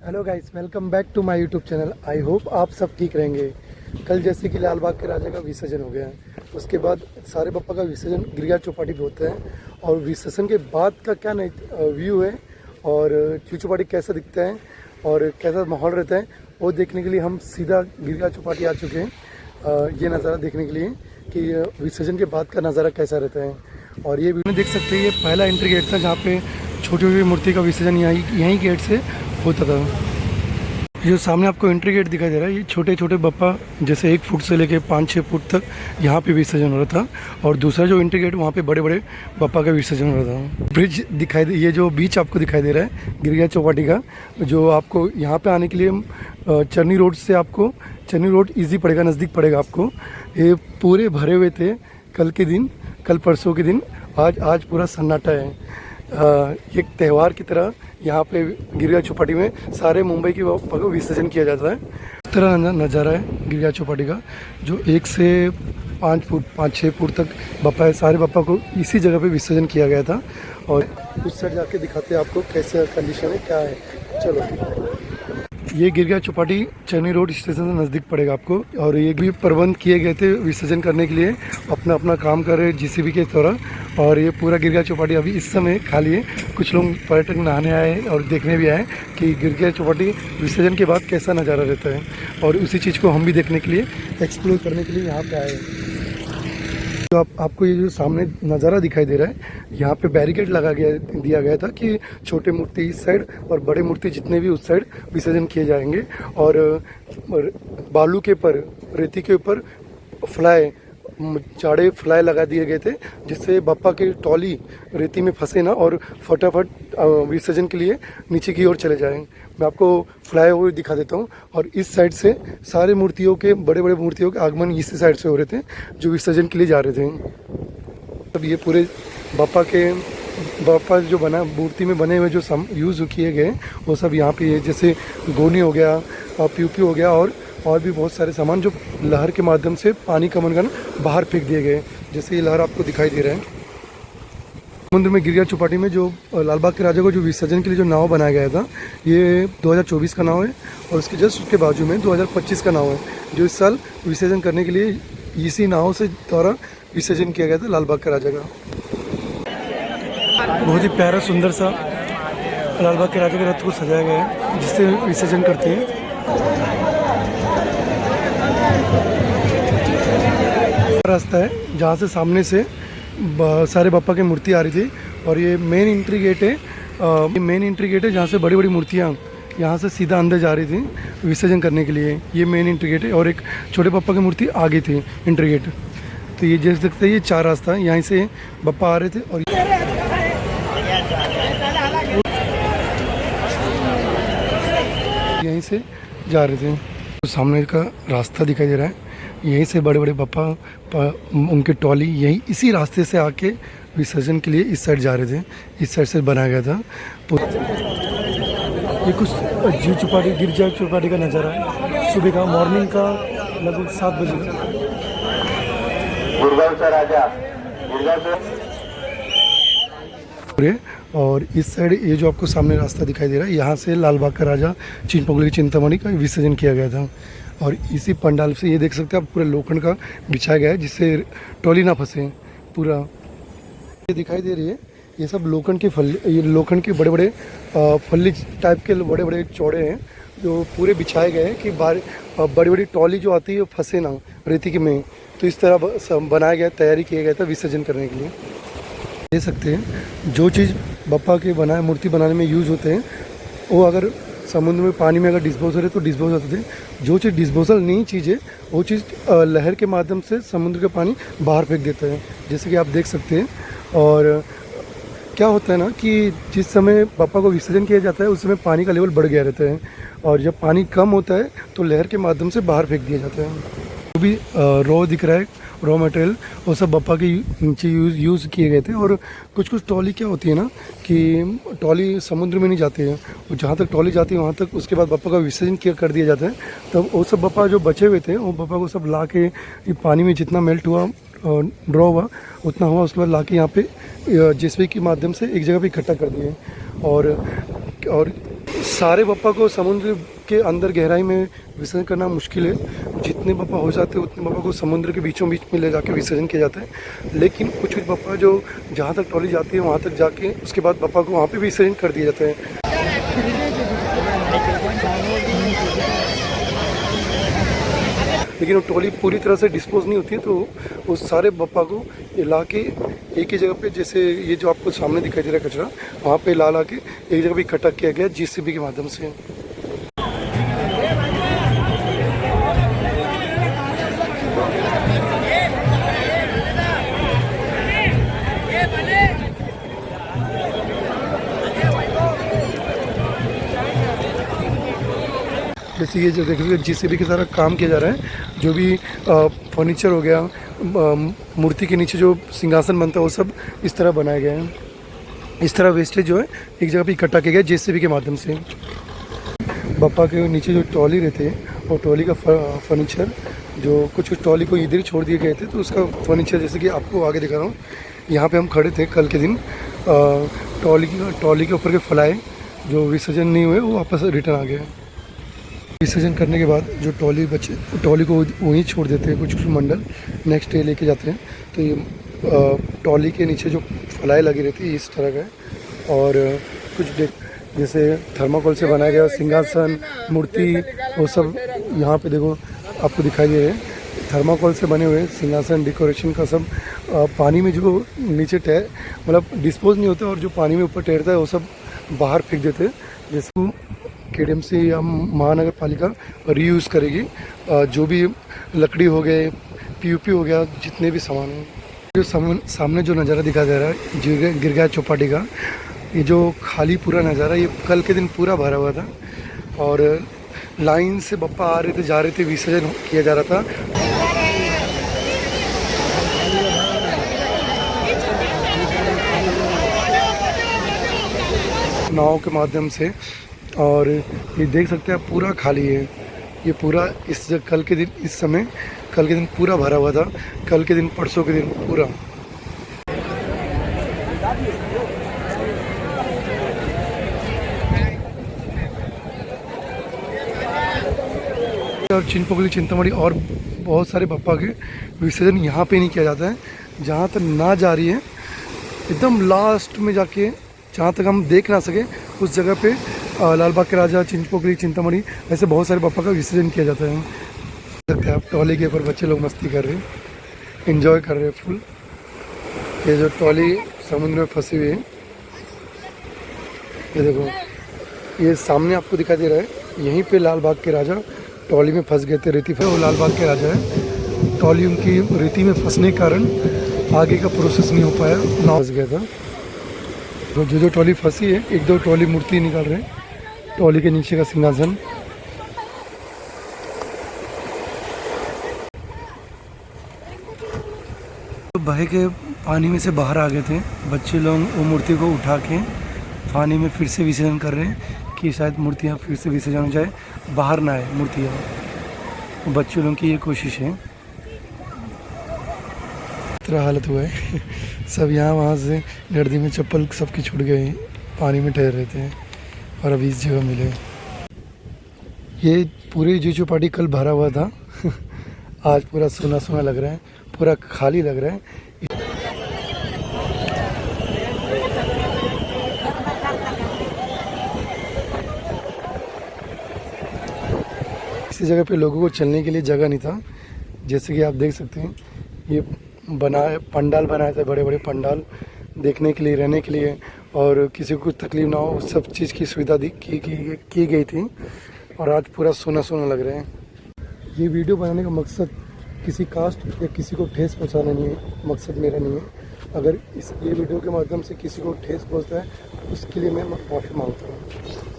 Hello guys, welcome back to my YouTube channel. I hope आप सब ठीक रहेंगे। कल जैसे कि लाल बाग के राजा का विसर्जन हो गया है, उसके बाद सारे बप्पा का विसर्जन गिरगांव चौपाटी पे होता है। और विसर्जन के बाद का क्या व्यू है और चौपाटी कैसा दिखता है और कैसा माहौल रहता है, वो देखने के लिए हम सीधा गिरगांव चौपाटी आ चुके हैं। ये नज़ारा देखने के लिए कि विसर्जन के बाद का नज़ारा कैसा रहता है। और ये वीडियो देख सकते हैं, ये पहला एंट्री गेट था जहाँ पे छोटी छोटी मूर्ति का विसर्जन यहीं गेट से होता था। जो सामने आपको एंट्री गेट दिखाई दे रहा है, ये छोटे छोटे बप्पा जैसे 1 फुट से लेके 5-6 फुट तक यहाँ पे विसर्जन हो रहा था। और दूसरा जो एंट्री गेट, वहाँ पे बड़े बड़े बप्पा का विसर्जन हो रहा था। ब्रिज दिखाई दे, ये जो बीच आपको दिखाई दे रहा है गिरगांव चौपाटी का, जो आपको यहाँ पे आने के लिए चरनी रोड से आपको चरनी रोड ईजी पड़ेगा, नज़दीक पड़ेगा आपको। ये पूरे भरे हुए थे कल परसों के दिन। आज पूरा सन्नाटा है। एक त्यौहार की तरह यहाँ पे गिरगांव चौपाटी में सारे मुंबई की बप्पा को विसर्जन किया जाता है। इस तरह नज़ारा है गिरगांव चौपाटी का, जो 1 से 5-6 फुट तक बप्पा है। सारे बप्पा को इसी जगह पे विसर्जन किया गया था। और उस साइड जाके दिखाते हैं आपको कैसे कंडीशन है, क्या है। चलो, ये गिरगांव चौपाटी चरनी रोड स्टेशन से नज़दीक पड़ेगा आपको। और ये भी प्रबंध किए गए थे विसर्जन करने के लिए, अपना काम कर रहे जीसीबी के तरह। और ये पूरा गिरगांव चौपाटी अभी इस समय खाली है। कुछ लोग पर्यटक नहाने आए और देखने भी आए कि गिरगांव चौपाटी विसर्जन के बाद कैसा नज़ारा रहता है। और उसी चीज़ को हम भी देखने के लिए, एक्सप्लोर करने के लिए यहाँ पे आए। तो आपको ये जो सामने नज़ारा दिखाई दे रहा है, यहाँ पे बैरिकेड दिया गया था कि छोटे मूर्ति इस साइड और बड़े मूर्ति जितने भी उस साइड विसर्जन किए जाएंगे। और बालू के ऊपर, रेती के ऊपर चाड़े फ्लाई लगा दिए गए थे, जिससे बप्पा की टॉली रेती में फंसे ना और फटाफट विसर्जन के लिए नीचे की ओर चले जाएं। मैं आपको फ्लाई ओवर दिखा देता हूँ। और इस साइड से सारे मूर्तियों के, बड़े बड़े मूर्तियों के आगमन इसी साइड से हो रहे थे, जो विसर्जन के लिए जा रहे थे। तब ये पूरे बप्पा जो बना मूर्ति में बने हुए जो यूज़ किए गए, वो सब यहाँ पे है। जैसे गोनी हो गया और प्यू हो गया, और भी बहुत सारे सामान जो लहर के माध्यम से पानी का मनगन बाहर फेंक दिए गए। जैसे ये लहर आपको दिखाई दे रहा है समुद्र में। गिरगांव चौपाटी में जो लाल बाग के राजा को जो विसर्जन के लिए जो नाव बनाया गया था, ये 2024 का नाव है। और उसके जस्ट उसके बाजू में 2025 का नाव है, जो इस साल विसर्जन करने के लिए इसी नाव से द्वारा विसर्जन किया गया था लाल बाग के राजा का। बहुत ही प्यारा सुंदर सा लाल बाग के राजा के रथ को सजाया गया है, जिससे विसर्जन करते हैं। रास्ता है जहाँ से सामने से सारे बप्पा की मूर्ति आ रही थी। और ये मेन एंट्री गेट है, जहाँ से बड़ी बड़ी मूर्तियाँ यहाँ से सीधा अंदर जा रही थी विसर्जन करने के लिए। ये मेन एंट्री गेट है। और एक छोटे बप्पा की मूर्ति आगे थी एंट्री गेट। तो ये देख सकते हैं, ये 4 रास्ता है, यहाँ से बप्पा आ रहे थे और यहीं से जा रहे थे। तो सामने का रास्ता दिखाई दे रहा है, यहीं से बड़े बड़े बप्पा उनके टॉली यहीं इसी रास्ते से आके विसर्जन के लिए इस साइड जा रहे थे। इस साइड से बनाया गया था। ये कुछ गिरगांव चौपाटी का नज़ारा है, सुबह का, मॉर्निंग का, लगभग 7 बजे। और इस साइड ये जो आपको सामने रास्ता दिखाई दे रहा है, यहाँ से लाल बाग का राजा चिंतपूर्णी की चिंतामणि का विसर्जन किया गया था। और इसी पंडाल से ये देख सकते हैं आप, पूरे लोखंड का बिछाया गया है, जिससे टॉली ना फंसे। पूरा ये दिखाई दे रही है, ये सब लोखंड के बड़े बड़े फल्ली टाइप के बड़े बड़े चौड़े हैं, जो पूरे बिछाए गए हैं कि बड़ी बड़ी टॉली जो आती है वो फंसे ना रेती के में। तो इस तरह बनाया गया, तैयारी किया गया था विसर्जन करने के लिए। दे सकते हैं जो चीज़ बप्पा के मूर्ति बनाने में यूज़ होते हैं, वो अगर समुद्र में, पानी में अगर डिस्पोजल है तो डिस्पोज होते थे। जो चीज़ डिस्पोजल नहीं चीज़ है, वो चीज़ लहर के माध्यम से समुद्र का पानी बाहर फेंक देता है, जैसे कि आप देख सकते हैं। और क्या होता है ना कि जिस समय बप्पा को विसर्जन किया जाता है, उस समय पानी का लेवल बढ़ गया रहता है। और जब पानी कम होता है तो लहर के माध्यम से बाहर फेंक दिया जाता है। जो भी रॉ दिख रहा है, रॉ मटेरियल, वो सब बप्पा के नीचे यूज़ किए गए थे। और कुछ टॉली क्या होती है ना कि टॉली समुद्र में नहीं जाती है, और जहाँ तक टॉली जाती है वहाँ तक उसके बाद बप्पा का विसर्जन कर दिया जाता है। तब वो सब बप्पा जो बचे हुए थे, वो बप्पा को सब ला के पानी में जितना मेल्ट हुआ, ड्रॉ हुआ, उतना हुआ, उसके बाद ला के यहाँ पे जेसीबी के माध्यम से एक जगह पे इकट्ठा कर दिए। और सारे बप्पा को समुद्र के अंदर गहराई में विसर्जन करना मुश्किल है। जितने बप्पा हो जाते हैं उतने बप्पा को समुद्र के बीचों बीच में ले जाके विसर्जन किया जाता है। लेकिन कुछ कुछ बप्पा जो जहाँ तक ट्रॉली जाती है वहाँ तक जाके उसके बाद बप्पा को वहाँ पे विसर्जन कर दिया जाता है। लेकिन वो ट्रॉली पूरी तरह से डिस्पोज नहीं होती है, तो उस सारे बप्पा को ला के एक ही जगह पे, जैसे ये जो आपको सामने दिखाई दे रहा है कचरा, वहाँ पे ला के एक जगह पे इकट्ठा किया गया JCB के माध्यम से। जैसे ये जो देखिए JCB के सारा काम किया जा रहा है। जो भी फर्नीचर हो गया, मूर्ति के नीचे जो सिंहासन बनता है वो सब इस तरह बनाया गया है। इस तरह वेस्टेज जो है एक जगह पे इकट्ठा किया गया JCB के माध्यम से। बप्पा के नीचे जो ट्रॉली रहते हैं और ट्रॉली का फर्नीचर, जो कुछ ट्रॉली को इधर ही छोड़ दिए गए थे, तो उसका फर्नीचर जैसे कि आपको आगे दिखा रहा हूँ। यहाँ पे हम खड़े थे कल के दिन। ट्रॉली के ऊपर के फलाए जो विसर्जन नहीं हुए वो वापस रिटर्न आ गए। विसर्जन करने के बाद जो ट्रॉली को वहीं छोड़ देते हैं कुछ मंडल, नेक्स्ट डे लेके जाते हैं। तो ये ट्रॉली के नीचे जो फलाई लगी रहती है इस तरह का है। और कुछ जैसे थर्माकोल से बनाया गया सिंहासन, मूर्ति, वो सब यहाँ पे देखो आपको दिखाई दे रहे हैं। थर्माकोल से बने हुए सिंहासन, डेकोरेशन का सब पानी में जो नीचे मतलब डिस्पोज नहीं होता, और जो पानी में ऊपर तैरता है वो सब बाहर फेंक देते हैं। जैसे KDMC या महानगर पालिका रीयूज़ करेगी जो भी लकड़ी हो गए, PUP हो गया, जितने भी सामान हैं। जो सामने जो नज़ारा दिखा जा रहा है गिरगांव चौपाटी का, ये जो खाली पूरा नज़ारा, ये कल के दिन पूरा भरा हुआ था और लाइन से बप्पा आ रहे थे, जा रहे थे, विसर्जन किया जा रहा था। नाव के माध्यम से, और ये देख सकते हैं आप पूरा खाली है। ये पूरा कल के दिन पूरा भरा हुआ था। कल के दिन, परसों के दिन पूरा। और चिंपोकली, चिंतामढ़ी और बहुत सारे बप्पा के विसर्जन यहाँ पे नहीं किया जाता है। जहाँ तक ना जा रही है एकदम लास्ट में जाके, जहाँ तक हम देख ना सके उस जगह पे लाल बाग के राजा, चिंपोकली, चिंतामढ़ी, ऐसे बहुत सारे बप्पा का विसर्जन किया जाता है। देखते हैं आप ट्रॉली के ऊपर बच्चे लोग मस्ती कर रहे हैं, एंजॉय कर रहे हैं फुल। ये जो ट्रॉली समुद्र में फंसी हुई है, ये देखो, ये सामने आपको दिखाई दे रहा है। यहीं पे लाल बाग के राजा ट्रॉली में फंस गए थे, रेती पे। वो लाल बाग के राजा है। ट्रॉली उनकी रेती में फंसने के कारण आगे का प्रोसेस नहीं हो पाया, नाव फंस गया था। तो जो ट्रॉली फंसी है, एक दो ट्रॉली मूर्ति निकाल रहे हैं, ट्रॉली के नीचे का सिंहासन। तो बहे के पानी में से बाहर आ गए थे बच्चे लोग, वो मूर्ति को उठा के पानी में फिर से विसर्जन कर रहे हैं कि शायद मूर्तियाँ फिर से विसर्जन हो जाए, बाहर ना आए मूर्तियाँ। तो बच्चों लोगों की ये कोशिश है। इतना हालत हुआ है सब यहाँ वहाँ से गर्दी में चप्पल सबकी छूट गए, पानी में ठहर रहे थे और अभी इस जगह मिले। ये पूरी जुहू चौपाटी कल भरा हुआ था आज पूरा सूना सूना लग रहा है, पूरा खाली लग रहा है। इसी जगह पे लोगों को चलने के लिए जगह नहीं था। जैसे कि आप देख सकते हैं, ये पंडाल बनाए थे, बड़े बड़े पंडाल देखने के लिए, रहने के लिए, और किसी को कुछ तकलीफ ना हो, सब चीज़ की सुविधा की गई थी। और आज पूरा सोना सोना लग रहा है। ये वीडियो बनाने का मकसद किसी कास्ट या किसी को ठेस पहुंचाना नहीं है, मकसद मेरा नहीं है। अगर ये वीडियो के माध्यम से किसी को ठेस पहुंचता है उसके लिए मैं माफ़ी मांगता हूँ।